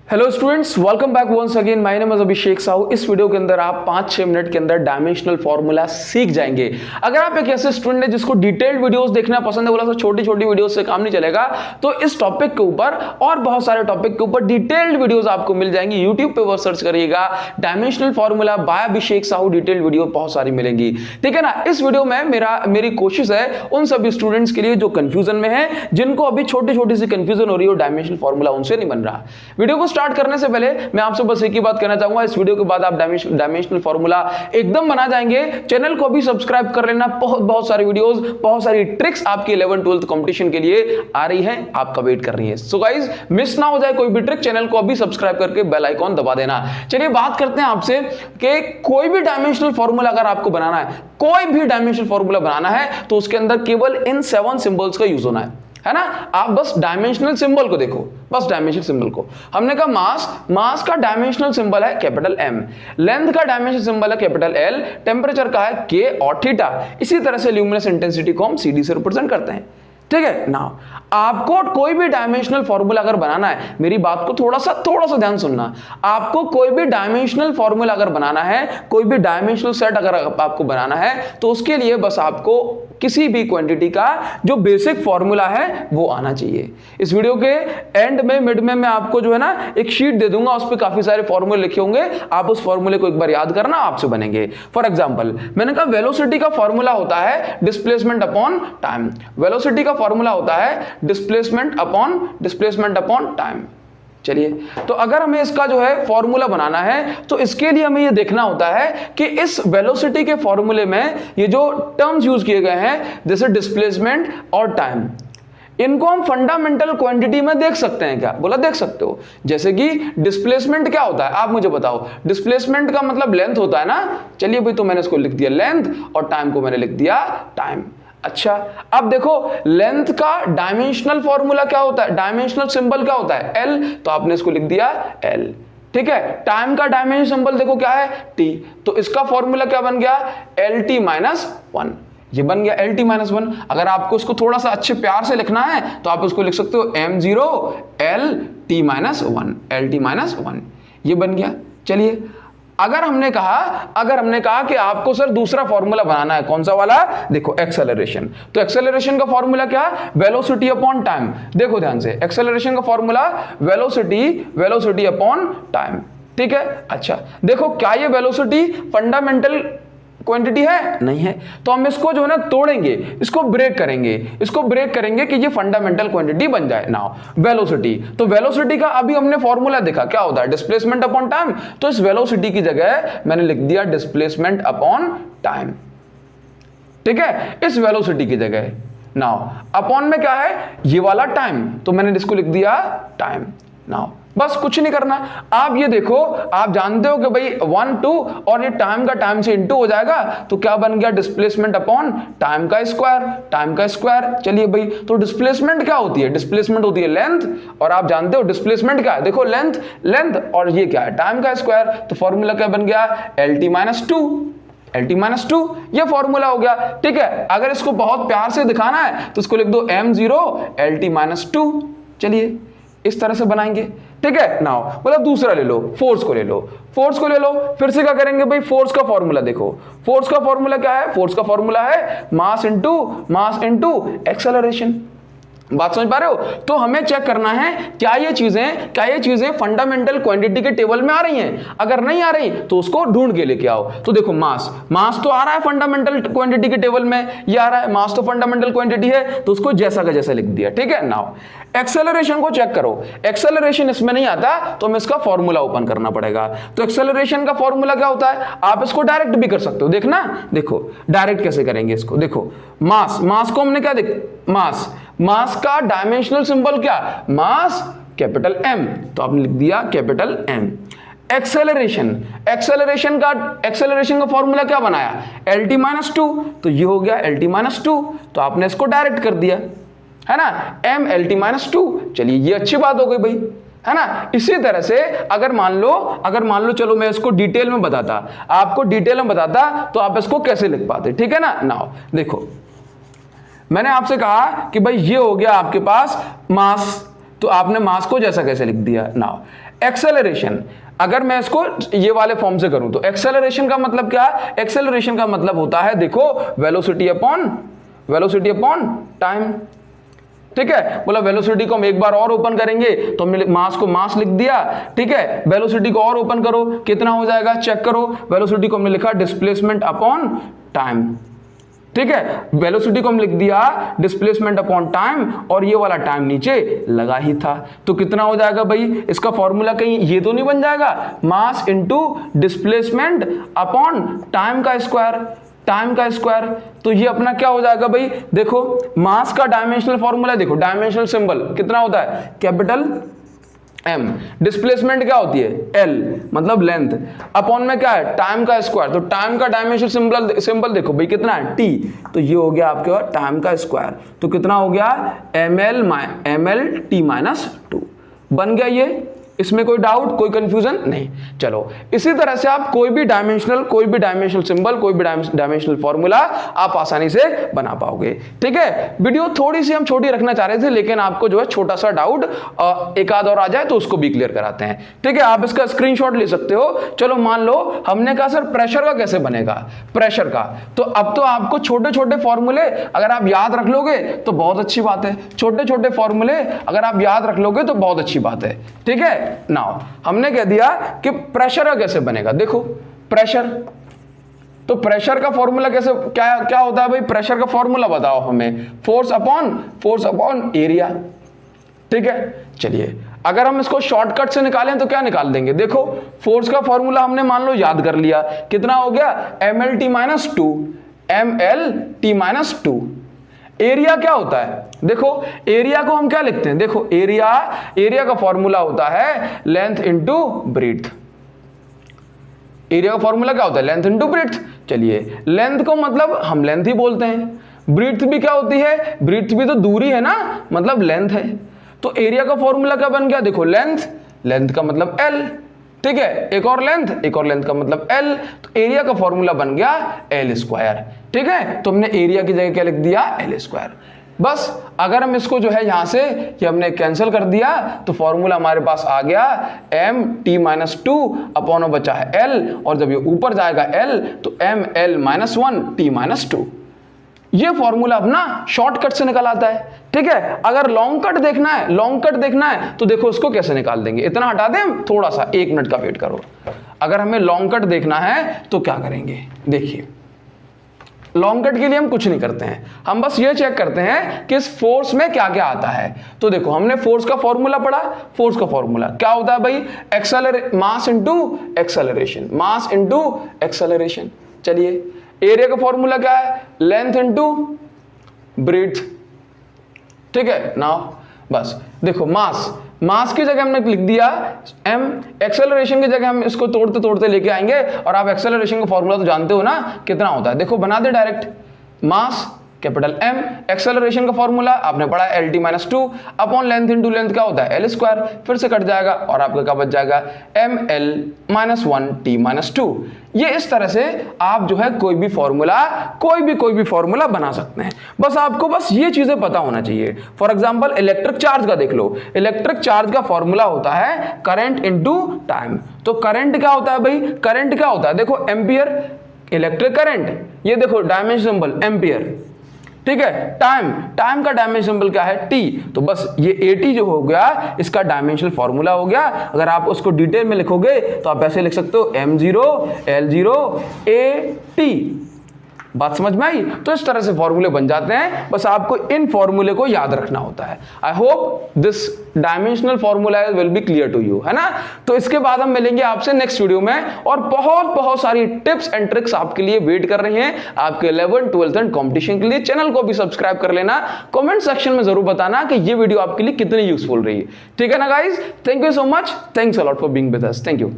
Hello students, welcome back once again. My name is Abhishek Sahu. इस video के अंदर आप 5-6 मिनट के अंदर डायमेंशनल फार्मूला सीख जाएंगे। अगर आप एक ऐसे स्टूडेंट हैं जिसको डिटेल्ड वीडियोस देखना पसंद है, बोला तो छोटी छोटी वीडियोस से काम नहीं चलेगा, तो इस टॉपिक के ऊपर और बहुत सारे टॉपिक के ऊपर डिटेल्ड वीडियोस आपको मिल जाएंगी। यूट्यूब पे वो सर्च करिएगा dimensional formula by Abhishek Sahu, detailed video बहुत सारी मिलेंगी, ठीक है ना। इस वीडियो में मेरी कोशिश है उन सभी स्टूडेंट्स के लिए जो कंफ्यूजन में है, जिनको अभी छोटी छोटी सी कंफ्यूजन हो रही हो, डायमेंशनल फार्मूला उनसे नहीं बन रहा। वीडियो को स्टार्ट करने से पहले मैं आपसे बस एक ही बात कहना चाहूंगा, इस वीडियो के बाद आप डायमेंशनल फार्मूला एकदम बना जाएंगे। चैनल को भी सब्सक्राइब कर लेना, बहुत सारी वीडियोस, बहुत सारी ट्रिक्स आपकी 11th-12th कंपटीशन के लिए आ रही है, आपका वेट कर रही है। सो गाइस, मिस ना हो जाए कोई भी ट्रिक, चैनल को अभी सब्सक्राइब करके बेल आइकॉन दबा देना। चलिए बात करते हैं आपसे कि कोई भी डायमेंशनल फार्मूला अगर आपको बनाना है, कोई भी डायमेंशनल फार्मूला बनाना है, तो उसके अंदर केवल इन 7 सिंबल्स का यूज होना है ना। आप बस डायमेंशनल सिंबल को देखो, बस डायमेंशनल सिंबल को। हमने कहा मास का डायमेंशनल सिंबल है कैपिटल एम, लेंथ का डायमेंशनल सिंबल है कैपिटल एल, टेम्परेचर का है के और थीटा। इसी तरह से ल्यूमिनस इंटेंसिटी को हम सीडी से रिप्रेजेंट करते हैं, ठीक है ना। आपको कोई भी डायमेंशनल फार्मूला अगर बनाना है, मेरी बात को थोड़ा सा ध्यान सुनना। आपको कोई भी डायमेंशनल फार्मूला अगर बनाना है, कोई भी डायमेंशनल सेट अगर आपको बनाना है, तो उसके लिए बस आपको किसी भी क्वांटिटी का जो बेसिक फार्मूला है वो आना चाहिए। इस वीडियो के एंड में, मिड में मैं आपको जो है ना एक शीट दे दूंगा, उस पर काफी सारे फार्मूले लिखे होंगे। आप उस फार्मूले को एक बार याद करना, आपसे बनेंगे। फॉर एग्जांपल, मैंने कहा वेलोसिटी का फार्मूला होता है डिस्प्लेसमेंट अपॉन टाइम। वेलोसिटी का फार्मूला होता है डिस्प्लेसमेंट अपॉन टाइम। चलिए, तो अगर हमें इसका जो है फॉर्मूला बनाना है, तो इसके लिए हमें ये देखना होता है कि इस वेलोसिटी के फॉर्मूले में ये जो टर्म्स यूज किए गए हैं, जैसे डिस्प्लेसमेंट और टाइम, इनको हम फंडामेंटल क्वांटिटी में देख सकते हैं क्या? बोला देख सकते हो। जैसे कि डिस्प्लेसमेंट क्या होता है, आप मुझे बताओ। डिस्प्लेसमेंट का मतलब लेंथ होता है ना। चलिए भाई, तो मैंने इसको लिख दिया लेंथ, और टाइम को मैंने लिख दिया टाइम। अच्छा, अब देखो लेंथ का डायमेंशनल फॉर्मूला क्या होता है, डायमेंशनल सिंबल क्या होता है, एल, तो आपने इसको लिख दिया एल, ठीक है। टाइम का डायमेंशनल सिंबल देखो क्या है, टी, तो इसका फॉर्मूला क्या बन गया, एल टी माइनस 1। ये बन गया एल टी माइनस 1। अगर आपको इसको थोड़ा सा अच्छे प्यार से लिखना है, तो आप इसको लिख सकते हो m0 L T minus 1, L T minus 1, ये बन गया। चलिए, अगर हमने कहा कि आपको सर दूसरा फॉर्मूला बनाना है, कौन सा वाला, देखो एक्सेलरेशन। तो एक्सेलरेशन का फॉर्मूला क्या, वेलोसिटी अपॉन टाइम। देखो ध्यान से, एक्सेलरेशन का फॉर्मूला वेलोसिटी अपॉन टाइम, ठीक है। अच्छा देखो, क्या ये वेलोसिटी फंडामेंटल क्वांटिटी है? नहीं है। तो हम इसको जो है ना तोड़ेंगे, इसको ब्रेक करेंगे कि ये फंडामेंटल क्वांटिटी बन जाए। नाउ वेलोसिटी, तो वेलोसिटी का अभी हमने फॉर्मूला देखा क्या होता है, डिस्प्लेसमेंट अपॉन टाइम। तो इस वेलोसिटी की जगह मैंने लिख दिया डिस्प्लेसमेंट अपॉन टाइम, ठीक है, इस वेलोसिटी की जगह। नाउ अपॉन में क्या है, ये वाला टाइम, तो मैंने इसको लिख दिया टाइम। नाउ बस कुछ नहीं करना। आप ये देखो, आप जानते हो कि भाई 1 2 और ये टाइम का टाइम से इनटू हो जाएगा, तो क्या बन गया, डिस्प्लेसमेंट अपॉन टाइम का स्क्वायर। चलिए भाई, तो डिस्प्लेसमेंट क्या होती है, डिस्प्लेसमेंट होती है लेंथ, और आप जानते हो डिस्प्लेसमेंट क्या है, देखो लेंथ, और ये क्या है, टाइम का स्क्वायर। तो फॉर्मूला क्या बन गया, एल टी माइनस 2, ये फॉर्मूला हो गया, ठीक है। अगर इसको बहुत प्यार से दिखाना है, तो इसको लिख दो m0 एल टी माइनस 2। चलिए, इस तरह से बनाएंगे, ठीक है। नाउ मतलब दूसरा ले लो, फोर्स को ले लो। फिर से क्या करेंगे भाई, फोर्स का फॉर्मूला देखो। फोर्स का फॉर्मूला क्या है, फोर्स का फॉर्मूला है मास इनटू एक्सेलरेशन। बात समझ पा रहे हो? तो हमें चेक करना है क्या ये चीजें फंडामेंटल क्वांटिटी के टेबल में आ रही हैं। अगर नहीं आ रही, तो उसको ढूंढ के लेके आओ। तो देखो, मास तो आ रहा है फंडामेंटल क्वांटिटी के टेबल में, ये आ रहा है, मास तो फंडामेंटल क्वांटिटी है, तो उसको जैसा का जैसा लिख दिया, ठीक है। नाउ एक्सेलरेशन को चेक करो। एक्सेलरेशन इसमें नहीं आता, तो हमें इसका फॉर्मूला ओपन करना पड़ेगा। तो एक्सेलरेशन का फॉर्मूला क्या होता है, आप इसको डायरेक्ट भी कर सकते हो। देखो डायरेक्ट कैसे करेंगे इसको। देखो मास को हमने क्या मास का डायमेंशनल सिंबल क्या, मास कैपिटल एम, तो आपने लिख दिया कैपिटल एम। एक्सेलरेशन का फॉर्मूला क्या बनाया, एल टी माइनस 2, तो ये हो गया एल टी माइनस 2, तो आपने इसको डायरेक्ट कर दिया, है ना, एम एल टी माइनस 2। चलिए, ये अच्छी बात हो गई भाई, है ना। इसी तरह से अगर मान लो चलो मैं इसको डिटेल में बताता, तो आप इसको कैसे लिख पाते, ठीक है ना। नाउ देखो, मैंने आपसे कहा कि भाई ये हो गया आपके पास मास, तो आपने मास को जैसा कैसे लिख दिया। नाउ एक्सेलरेशन, अगर मैं इसको ये वाले फॉर्म से करूं तो एक्सेलरेशन का मतलब क्या है? एक्सेलरेशन का मतलब होता है देखो वेलोसिटी अपॉन टाइम। ठीक है, बोला वेलोसिटी को हम एक बार और ओपन करेंगे तो हमने मास को मास लिख दिया। ठीक है, वेलोसिटी को और ओपन करो कितना हो जाएगा चेक करो, वेलोसिटी को हमने लिखा डिस्प्लेसमेंट अपॉन टाइम। ठीक है, वेलोसिटी को हम लिख दिया डिस्प्लेसमेंट अपॉन टाइम और ये वाला टाइम नीचे लगा ही था, तो कितना हो जाएगा भाई? इसका फॉर्मूला कहीं ये तो नहीं बन जाएगा, mass into displacement upon time का स्क्वायर। तो ये अपना क्या हो जाएगा भाई? देखो मास का डायमेंशनल फॉर्मूला देखो, डायमेंशनल सिंबल कितना होता है? Capital M। डिस्प्लेसमेंट क्या होती है? L, मतलब लेंथ, अपॉन में क्या है? टाइम का स्क्वायर। तो टाइम का डायमेंशनल सिंबल देखो भाई कितना है? T। तो ये हो गया आपके टाइम का स्क्वायर, तो कितना हो गया? ml t माइनस 2 बन गया ये। इसमें कोई डाउट, कोई कंफ्यूजन नहीं। चलो इसी तरह से आप कोई भी डायमेंशनल सिंबल, कोई भी डायमेंशनल फॉर्मूला आप आसानी से बना पाओगे। ठीक है, वीडियो थोड़ी सी हम छोटी रखना चाह रहे थे, लेकिन आपको जो है छोटा सा डाउट एक आध और आ जाए तो उसको भी क्लियर कराते हैं। ठीक है, आप इसका स्क्रीनशॉट ले सकते हो। चलो मान लो हमने कहा सर प्रेशर का कैसे बनेगा? प्रेशर का तो अब तो आपको छोटे छोटे फॉर्मूले अगर आप याद रख लोगे तो बहुत अच्छी बात है। छोटे छोटे फॉर्मूले अगर आप याद रख लोगे तो बहुत अच्छी बात है। ठीक है, नाउ हमने कह दिया कि प्रेशर का कैसे बनेगा। देखो प्रेशर, तो प्रेशर का फॉर्मूला कैसे क्या होता है भाई? प्रेशर का फॉर्मूला बताओ हमें, फोर्स अपॉन एरिया। ठीक है, चलिए अगर हम इसको शॉर्टकट से निकालें तो क्या निकाल देंगे? देखो फोर्स का फॉर्मूला हमने मान लो याद कर लिया, कितना हो गया? mlt minus 2। एरिया क्या होता है? देखो एरिया को हम क्या लिखते हैं? देखो एरिया का फॉर्मूला होता है लेंथ इनटू ब्रीथ। एरिया का फॉर्मूला क्या होता है? Length into breadth. चलिए लेंथ को मतलब हम लेंथ ही बोलते हैं, ब्रीथ भी क्या होती है? ब्रीथ भी तो दूरी है ना, मतलब लेंथ है। तो एरिया का फॉर्मूला क्या बन गया? देखो लेंथ का मतलब L। ठीक है, एक और लेंथ का मतलब L, तो एरिया का फॉर्मूला बन गया L स्क्वायर। ठीक है, तो हमने एरिया की जगह क्या लिख दिया? L square. बस अगर हम इसको जो है यहां से ये हमने कैंसिल कर दिया तो फॉर्मूला हमारे पास आ गया mt माइनस 2 अपॉन बचा है L, और जब ये ऊपर जाएगा L तो ml माइनस 1 t माइनस 2। ये फॉर्मूला अपना शॉर्टकट से निकल आता है। ठीक है, अगर लॉन्ग कट देखना है तो देखो उसको कैसे निकाल देंगे। इतना हटा दें, थोड़ा सा 1 मिनट का वेट करो। अगर हमें लॉन्ग कट देखना है तो क्या करेंगे? देखिए लॉन्ग कट के लिए हम कुछ नहीं करते हैं, हम बस ये चेक करते हैं कि इस फोर्स में क्या क्या आता है। तो देखो हमने फोर्स का फॉर्मूला पढ़ा, फोर्स का फॉर्मूला क्या होता है भाई? Mass into acceleration. चलिए एरिया का फॉर्मूला क्या है? Length into breadth. ठीक है, नाउ बस देखो मास की जगह हमने लिख दिया m, एक्सेलरेशन की जगह हम इसको तोड़ते तोड़ते लेके आएंगे, और आप एक्सेलरेशन का फॉर्मूला तो जानते हो ना कितना होता है। देखो बना दे direct, mass capital M, acceleration का फॉर्मूला आपने पढ़ा LT minus 2 upon length into length क्या होता है? L square. फिर से कट जाएगा और आपका क्या बच जाएगा? ml minus 1 t minus 2। ये इस तरह से आप जो है कोई भी फॉर्मूला बना सकते हैं। बस आपको ये चीजें पता होना चाहिए। फॉर एग्जांपल इलेक्ट्रिक चार्ज का देख लो, इलेक्ट्रिक चार्ज का फॉर्मूला होता है करंट इनटू टाइम। तो करंट क्या होता है भाई? करंट क्या होता है? देखो एम्पियर, इलेक्ट्रिक करंट, ये देखो डायमेंशन सिंबल एम्पियर। ठीक है, टाइम का डायमेंशन सिंबल क्या है? T। तो बस ये AT जो हो गया इसका डायमेंशनल फॉर्मूला हो गया। अगर आप उसको डिटेल में लिखोगे तो आप ऐसे लिख सकते हो m0 L0 AT। बात समझ में आई? तो इस तरह से फॉर्मूले बन जाते हैं, बस आपको इन फॉर्मूले को याद रखना होता है। I hope this dimensional formula will be clear to you, है ना? तो इसके बाद हम मिलेंगे आपसे नेक्स्ट वीडियो में, और बहुत सारी टिप्स एंड ट्रिक्स आपके लिए वेट कर रही हैं आपके 11th 12th एंड कॉम्पिटिशन के लिए। चैनल को भी सब्सक्राइब कर लेना, कमेंट सेक्शन में जरूर बताना कि ये वीडियो आपके लिए कितनी यूजफुल रही। ठीक है ना guys? Thank you so much, thanks a lot for being with us. Thank you.